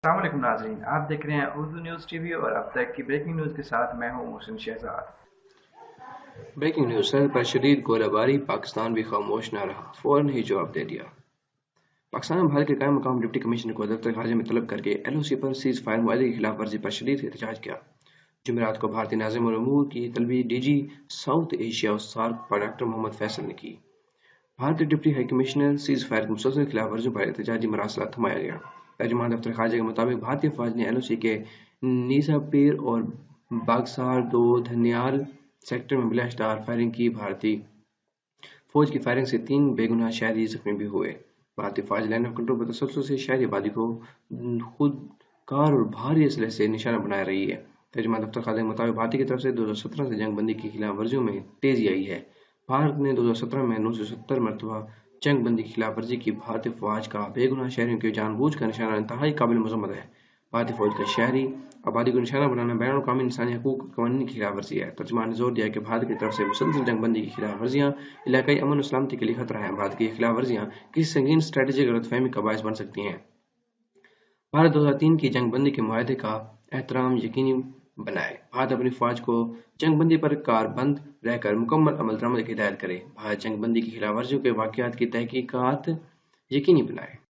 अस्सलाम वालेकुम नाज़रीन, आप देख रहे हैं उर्दू न्यूज़ टीवी और अब तक की ब्रेकिंग न्यूज़ के साथ मैं हूं मोहसिन शहजाद। Breaking news. सरहद पर शदीद गोलाबारी, पाकिस्तान भी खामोश न रहा, फौरन ही जवाब दे दिया। पाकिस्तान ने भारत के कायम मकाम डिप्टी कमिश्नर को दफ्तर खारजा में तलब करके एलओसी पर सीज फायर मुआहदे की खिलाफ वर्जी पर शदीद एहतजाज किया। जुमेरात को भारतीय नाज़िम उल उमूर की तलबी डीजी साउथ एशिया और सार्क पर डॉक्टर मोहम्मद फैसल ने की। भारतीय deputy high commissioner cease fire की मुसलसल खिलाफ वर्जियों पर एहतजाजी मरासला थमाया गया। तर्जुमान दफ्तर खारजा के मुताबिक भारतीय फौज ने एलओसी के नीसापीर और बागसार दो धनियाल सेक्टर में बिलाशदार फायरिंग की। भारतीय फौज की फायरिंग से 3 बेगुनाह शहरी जख्मी भी हुए। भारतीय फौज लाइन ऑफ कंट्रोल पर तसल्सल से शहरी आबादी को खुद कार और भारी असलहे से निशाना बना रही है। तर्जुमान दफ्तर खाते के मुताबिक भारतीय की तरफ से 2017 से जंग बंदी की खिलाफ वर्जियों में तेजी आई है। भारत ने 2017 में 970 मरतबा जंग बंदी की खिलाफ वर्जी की। भारतीय फौज का बेगुनाह शहरियों की जानबूझ कर निशाना इंतहाई काबिल मजम्मत है। भारतीय फौज का शहरी आबादी को निशाना बनाना बैन अवी इंसानी हकूक और कवानीन की खिलाफ वर्जी है। तर्जुमान ने जोर दिया कि भारत की तरफ से मुसलसल जंग बंदी की खिलाफ वर्जियाँ इलाकाई अमन और सलामती के लिए खतरा है। भारत की ये खिलाफ वर्जियाँ किसी संगीन स्ट्रेटेजिक गलतफहमी का बायस बन सकती हैं। भारत 2003 की जंग बंदी के मुआहदे का एहतराम यकीनी बनाए। भारत अपनी फौज को जंग बंदी पर कारबंद रहकर मुकम्मल अमल दरामद की हिदायत करे। भारत जंग बंदी की खिलाफ वर्जियों के वाकयात की तहकीकात यकीनी बनाए।